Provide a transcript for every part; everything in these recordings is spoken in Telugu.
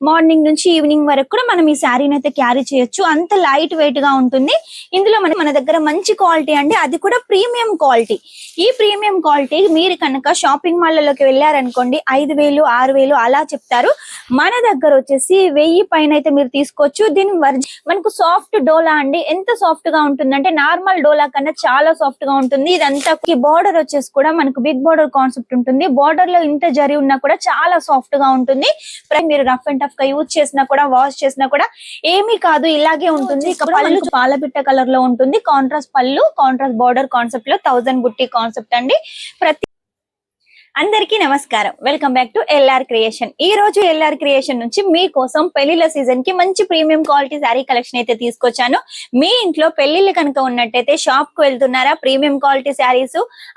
మార్నింగ్ నుంచి ఈవినింగ్ వరకు కూడా మనం ఈ శారీని అయితే క్యారీ చేయొచ్చు. అంత లైట్ వెయిట్ గా ఉంటుంది. ఇందులో మన దగ్గర మంచి క్వాలిటీ అండి, అది కూడా ప్రీమియం క్వాలిటీ. ఈ ప్రీమియం క్వాలిటీ మీరు కనుక షాపింగ్ మాల్లోకి వెళ్ళారనుకోండి 5,000 6,000 అలా చెప్తారు. మన దగ్గర వచ్చేసి 1000 పైన అయితే మీరు తీసుకోవచ్చు. దీని మనకు సాఫ్ట్ డోలా అండి. ఎంత సాఫ్ట్ గా ఉంటుందంటే నార్మల్ డోలా కన్నా చాలా సాఫ్ట్ గా ఉంటుంది. ఇదంతా బోర్డర్ వచ్చేసి కూడా మనకు బిగ్ బోర్డర్ కాన్సెప్ట్ ఉంటుంది. బోర్డర్ లో ఇంత జరి ఉన్నా కూడా చాలా సాఫ్ట్ గా ఉంటుంది. మీరు రఫ్ అండ్ టఫ్ గా యూజ్ చేసినా కూడా వాష్ చేసినా కూడా ఏమీ కాదు, ఇలాగే ఉంటుంది. ఇక పళ్ళు పాలపిట్ట కలర్ లో ఉంటుంది. కాంట్రాస్ట్ పళ్ళు, కాంట్రాస్ట్ బోర్డర్ కాన్సెప్ట్ లో 1000 బుట్టి కాన్సెప్ట్ అండి. అందరికీ నమస్కారం, welcome back to LR creation. ఈ రోజు ఎల్ఆర్ క్రియేషన్ నుంచి మీకోసం పెళ్లిళ్ళ సీజన్ కి మంచి ప్రీమియం క్వాలిటీ శారీ కలెక్షన్ అయితే తీసుకొచ్చాను. మీ ఇంట్లో పెళ్లిళ్ళు కనుక ఉన్నట్టయితే షాప్ కు వెళ్తున్నారా, ప్రీమియం క్వాలిటీ శారీస్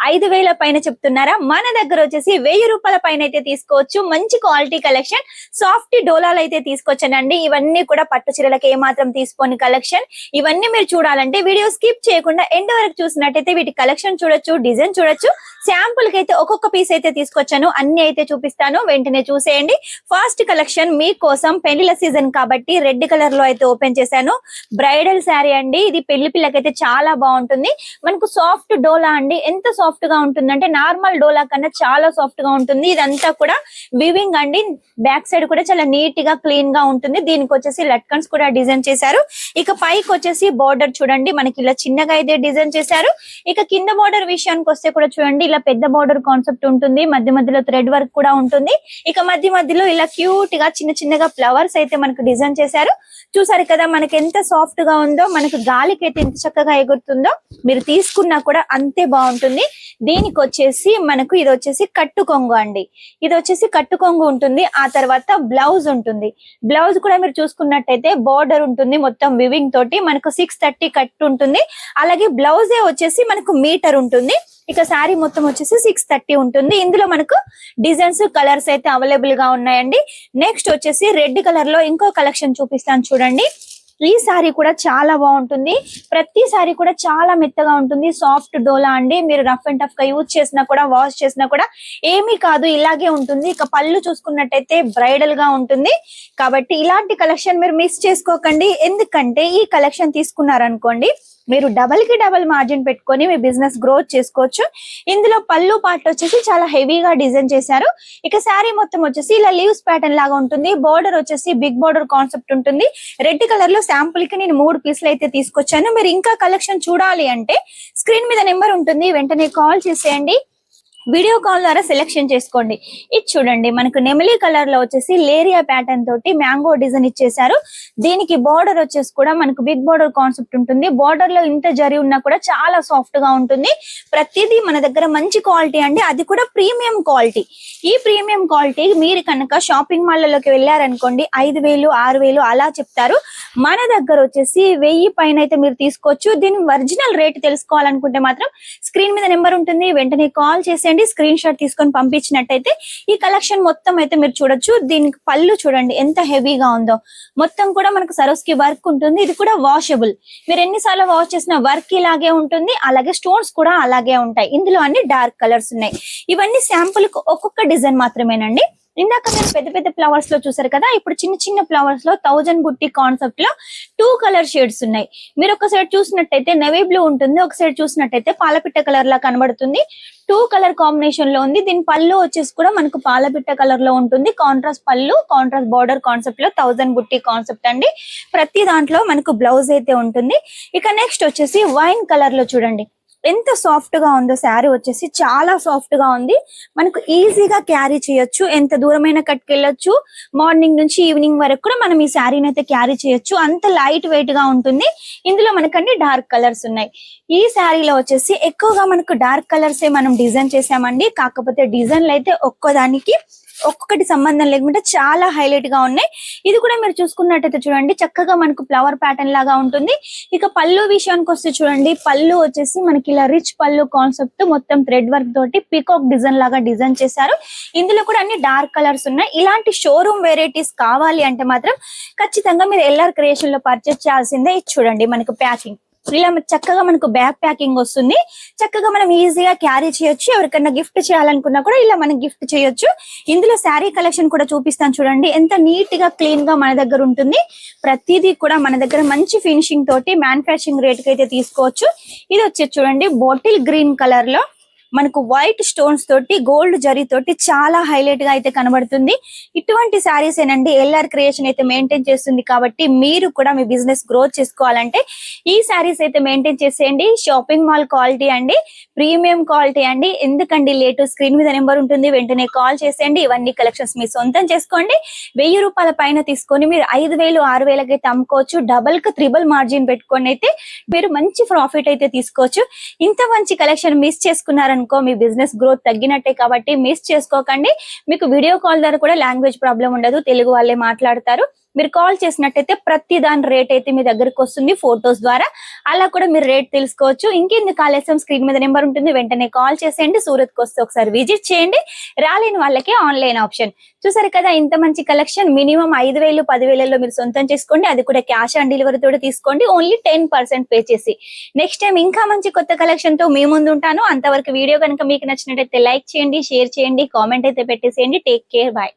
5,000 పైన చెప్తున్నారా, మన దగ్గర వచ్చేసి 1000 రూపాయల పైన అయితే తీసుకోవచ్చు. మంచి క్వాలిటీ కలెక్షన్, సాఫ్ట్ డోలాలు అయితే తీసుకొచ్చానండి. ఇవన్నీ కూడా పట్టు చీరలకు ఏమాత్రం తీసుకోని కలెక్షన్. ఇవన్నీ మీరు చూడాలంటే వీడియో స్కిప్ చేయకుండా ఎండ్ వరకు చూసినట్టయితే వీటి కలెక్షన్ చూడొచ్చు, డిజైన్ చూడొచ్చు. శాంపుల్ కి అయితే ఒక్కొక్క పీస్ అయితే తీసుకొచ్చాను, అన్ని అయితే చూపిస్తాను, వెంటనే చూసేయండి. ఫస్ట్ కలెక్షన్ మీకోసం పెళ్లిల సీజన్ కాబట్టి రెడ్ కలర్ లో అయితే ఓపెన్ చేశాను. బ్రైడల్ శారీ అండి. ఇది పెళ్లి పిల్లకైతే చాలా బాగుంటుంది. మనకు సాఫ్ట్ డోలా అండి. ఎంత సాఫ్ట్ గా ఉంటుందంటే నార్మల్ డోలా కన్నా చాలా సాఫ్ట్ గా ఉంటుంది. ఇదంతా కూడా వివింగ్ అండి. బ్యాక్ సైడ్ కూడా చాలా నీట్ గా క్లీన్ గా ఉంటుంది. దీనికి వచ్చేసి లట్కన్స్ కూడా డిజైన్ చేశారు. ఇక పైకి వచ్చేసి బోర్డర్ చూడండి, మనకి ఇలా చిన్నగా అయితే డిజైన్ చేశారు. ఇక కింద బోర్డర్ విషయానికి వస్తే కూడా చూడండి, ఇలా పెద్ద బోర్డర్ కాన్సెప్ట్ ఉంటుంది. మధ్య మధ్యలో థ్రెడ్ వర్క్ కూడా ఉంటుంది. ఇక మధ్య మధ్యలో ఇలా క్యూట్ గా చిన్న చిన్నగా ఫ్లవర్స్ అయితే మనకు డిజైన్ చేశారు. చూసారు కదా మనకి ఎంత సాఫ్ట్ గా ఉందో, మనకు గాలికి అయితే ఎంత చక్కగా ఎగురుతుందో. మీరు తీసుకున్నా కూడా అంతే బాగుంటుంది. దీనికి వచ్చేసి మనకు ఇది వచ్చేసి కట్టు కొంగు అండి. ఇది వచ్చేసి కట్టు కొంగు ఉంటుంది. ఆ తర్వాత బ్లౌజ్ ఉంటుంది. బ్లౌజ్ కూడా మీరు చూసుకున్నట్టయితే బోర్డర్ ఉంటుంది, మొత్తం వివింగ్ తోటి మనకు 630 కట్ ఉంటుంది. అలాగే బ్లౌజే వచ్చేసి మనకు మీటర్ ఉంటుంది. ఇక శారీ మొత్తం వచ్చేసి 630 ఉంటుంది. ఇందులో మనకు డిజైన్స్, కలర్స్ అయితే అవైలబుల్ గా ఉన్నాయండి. నెక్స్ట్ వచ్చేసి రెడ్ కలర్ లో ఇంకో కలెక్షన్ చూపిస్తాను చూడండి. ఈ సారీ కూడా చాలా బాగుంటుంది. ప్రతి సారీ కూడా చాలా మెత్తగా ఉంటుంది. సాఫ్ట్ డోలా అండి. మీరు రఫ్ అండ్ టఫ్ గా యూజ్ చేసినా కూడా వాష్ చేసినా కూడా ఏమీ కాదు, ఇలాగే ఉంటుంది. ఇక పళ్ళు చూసుకున్నట్టయితే బ్రైడల్ గా ఉంటుంది. కాబట్టి ఇలాంటి కలెక్షన్ మీరు మిస్ చేసుకోకండి. ఎందుకంటే ఈ కలెక్షన్ తీసుకున్నారనుకోండి మీరు డబల్ కి డబల్ మార్జిన్ పెట్టుకొని మీ బిజినెస్ గ్రోత్ చేసుకోవచ్చు. ఇందులో పళ్ళు పార్ట్ వచ్చేసి చాలా హెవీగా డిజైన్ చేశారు. ఇక శారీ మొత్తం వచ్చేసి ఇలా లీవ్స్ ప్యాటర్న్ లాగా ఉంటుంది. బోర్డర్ వచ్చేసి బిగ్ బోర్డర్ కాన్సెప్ట్ ఉంటుంది. రెడ్ కలర్ లో శాంపుల్ కి నేను 3 పీసులు అయితే తీసుకొచ్చాను. మీరు ఇంకా కలెక్షన్ చూడాలి అంటే స్క్రీన్ మీద నెంబర్ ఉంటుంది, వెంటనే కాల్ చేసేయండి. వీడియో కాల్ ద్వారా సెలెక్షన్ చేసుకోండి. ఇది చూడండి, మనకు నెమలి కలర్ లో వచ్చేసి లేరియా ప్యాటర్న్ తోటి మ్యాంగో డిజైన్ ఇచ్చేసారు. దీనికి బోర్డర్ వచ్చేసి కూడా మనకు బిగ్ బోర్డర్ కాన్సెప్ట్ ఉంటుంది. బోర్డర్ లో ఇంత జరి ఉన్నా కూడా చాలా సాఫ్ట్ గా ఉంటుంది. ప్రతిదీ మన దగ్గర మంచి క్వాలిటీ అండి, అది కూడా ప్రీమియం క్వాలిటీ. ఈ ప్రీమియం క్వాలిటీ మీరు కనుక షాపింగ్ మాల్లోకి వెళ్ళారనుకోండి 5,000 6,000 అలా చెప్తారు. మన దగ్గర వచ్చేసి 1000 పైన అయితే మీరు తీసుకోవచ్చు. దీని ఒరిజినల్ రేట్ తెలుసుకోవాలనుకుంటే మాత్రం స్క్రీన్ మీద నెంబర్ ఉంటుంది, వెంటనే కాల్ చేసేయండి. స్క్రీన్ షాట్ తీసుకొని పంపించినట్టయితే ఈ కలెక్షన్ మొత్తం అయితే మీరు చూడొచ్చు. దీనికి పళ్ళు చూడండి ఎంత హెవీగా ఉందో. మొత్తం కూడా మనకు సరోస్కి వర్క్ ఉంటుంది. ఇది కూడా వాషబుల్. మీరు ఎన్నిసార్లు వాష్ చేసిన వర్క్ ఇలాగే ఉంటుంది. అలాగే స్టోన్స్ కూడా అలాగే ఉంటాయి. ఇందులో అన్ని డార్క్ కలర్స్ ఉన్నాయి. ఇవన్నీ శాంపుల్ కు ఒక్కొక్క డిజైన్ మాత్రమేనండి. ఇందాక మీరు పెద్ద పెద్ద ఫ్లవర్స్ లో చూసారు కదా, ఇప్పుడు చిన్న చిన్న ఫ్లవర్స్ లో 1000 బుట్టి కాన్సెప్ట్ లో 2 కలర్ షేడ్స్ ఉన్నాయి. మీరు ఒక సైడ్ చూసినట్టయితే నేవీ బ్లూ ఉంటుంది, ఒక సైడ్ చూసినట్టయితే పాలపిట్ట కలర్ లా కనబడుతుంది. 2 కలర్ కాంబినేషన్ లో ఉంది. దీని పళ్ళు వచ్చేసి కూడా మనకు పాలపిట్ట కలర్ లో ఉంటుంది. కాంట్రాస్ట్ పళ్ళు, కాంట్రాస్ట్ బోర్డర్ కాన్సెప్ట్ లో 1000 బుట్టి కాన్సెప్ట్ అండి. ప్రతి దాంట్లో మనకు బ్లౌజ్ అయితే ఉంటుంది. ఇక నెక్స్ట్ వచ్చేసి వైన్ కలర్ లో చూడండి ఎంత సాఫ్ట్ గా ఉందో. శారీ వచ్చేసి చాలా సాఫ్ట్ గా ఉంది. మనకు ఈజీగా క్యారీ చేయొచ్చు, ఎంత దూరమైనా కట్టుకెళ్ళొచ్చు. మార్నింగ్ నుంచి ఈవినింగ్ వరకు కూడా మనం ఈ శారీని అయితే క్యారీ చేయొచ్చు. అంత లైట్ వెయిట్ గా ఉంటుంది. ఇందులో మనకండి డార్క్ కలర్స్ ఉన్నాయి. ఈ శారీలో వచ్చేసి ఎక్కువగా మనకు డార్క్ కలర్స్ మనం డిజైన్ చేసామండి. కాకపోతే డిజైన్లు అయితే ఒక్కోదానికి ఒక్కొక్కటి సంబంధం లేకుండా చాలా హైలైట్ గా ఉన్నాయి. ఇది కూడా మీరు చూసుకున్నట్టయితే చూడండి చక్కగా మనకు ఫ్లవర్ ప్యాటర్న్ లాగా ఉంటుంది. ఇక పళ్ళు విషయానికి వస్తే చూడండి, పళ్ళు వచ్చేసి మనకి ఇలా రిచ్ పళ్ళు కాన్సెప్ట్ మొత్తం థ్రెడ్ వర్క్ తోటి పీకాక్ డిజైన్ లాగా డిజైన్ చేశారు. ఇందులో కూడా అన్ని డార్క్ కలర్స్ ఉన్నాయి. ఇలాంటి షోరూమ్ వెరైటీస్ కావాలి అంటే మాత్రం ఖచ్చితంగా మీరు ఎల్ఆర్ క్రియేషన్ లో పర్చేస్ చేయాల్సిందే. ఇది చూడండి మనకు ప్యాకింగ్ ఇలా చక్కగా మనకు బ్యాక్ ప్యాకింగ్ వస్తుంది. చక్కగా మనం ఈజీగా క్యారీ చేయొచ్చు. ఎవరికైనా గిఫ్ట్ చేయాలనుకున్నా కూడా ఇలా మనం గిఫ్ట్ చేయొచ్చు. ఇందులో శారీ కలెక్షన్ కూడా చూపిస్తాను చూడండి. ఎంత నీట్ గా క్లీన్ గా మన దగ్గర ఉంటుంది. ప్రతిదీ కూడా మన దగ్గర మంచి ఫినిషింగ్ తోటి మ్యానుఫ్యాక్చరింగ్ రేట్ కి అయితే తీసుకోవచ్చు. ఇది వచ్చేసి చూడండి బాటిల్ గ్రీన్ కలర్ లో మనకు వైట్ స్టోన్స్ తోటి గోల్డ్ జరీ తోటి చాలా హైలైట్ గా అయితే కనబడుతుంది. ఇటువంటి శారీస్ ఏనండి ఎల్ఆర్ క్రియేషన్ అయితే మెయింటైన్ చేస్తుంది. కాబట్టి మీరు కూడా మీ బిజినెస్ గ్రోత్ చేసుకోవాలంటే ఈ శారీస్ అయితే మెయింటైన్ చేసేయండి. షాపింగ్ మాల్ క్వాలిటీ అండి, ప్రీమియం క్వాలిటీ అండి. ఎందుకండి లేటు, స్క్రీన్ మీద నెంబర్ ఉంటుంది, వెంటనే కాల్ చేసేయండి. ఇవన్నీ కలెక్షన్స్ మీ సొంతం చేసుకోండి. 1000 రూపాయల పైన తీసుకొని మీరు 5000 6000 అయితే అమ్ముకోవచ్చు. డబల్ కి త్రిబుల్ మార్జిన్ పెట్టుకొని అయితే మీరు మంచి ప్రాఫిట్ అయితే తీసుకోవచ్చు. ఇంత మంచి కలెక్షన్ మిస్ చేసుకున్నారనుకో మీ బిజినెస్ గ్రోత్ తగ్గినట్టే. కాబట్టి మిస్ చేసుకోకండి. మీకు వీడియో కాల్ ద్వారా కూడా లాంగ్వేజ్ ప్రాబ్లం ఉండదు, తెలుగు వాళ్ళే మాట్లాడతారు. మీరు కాల్ చేసినట్టయితే ప్రతి దాని రేట్ అయితే మీ దగ్గరకు వస్తుంది ఫోటోస్ ద్వారా. అలా కూడా మీరు రేట్ తెలుసుకోవచ్చు. ఇంకెందుకు ఆలస్యం, స్క్రీన్ మీద నెంబర్ ఉంటుంది, వెంటనే కాల్ చేసేయండి. సూరత్ కి వస్తే ఒకసారి విజిట్ చేయండి. రాలేని వాళ్ళకి ఆన్లైన్ ఆప్షన్. చూసారు కదా ఇంత మంచి కలెక్షన్. మినిమం 5000 10,000లో మీరు సొంతం చేసుకోండి. అది కూడా క్యాష్ ఆన్ డెలివరీ తోటి తీసుకోండి. ఓన్లీ 10% పే చేసి. నెక్స్ట్ టైం ఇంకా మంచి కొత్త కలెక్షన్ తో మీ ముందు ఉంటాను. అంతవరకు వీడియో కనుక మీకు నచ్చినట్టయితే లైక్ చేయండి, షేర్ చేయండి, కామెంట్ అయితే పెట్టేసేయండి. Take care, bye.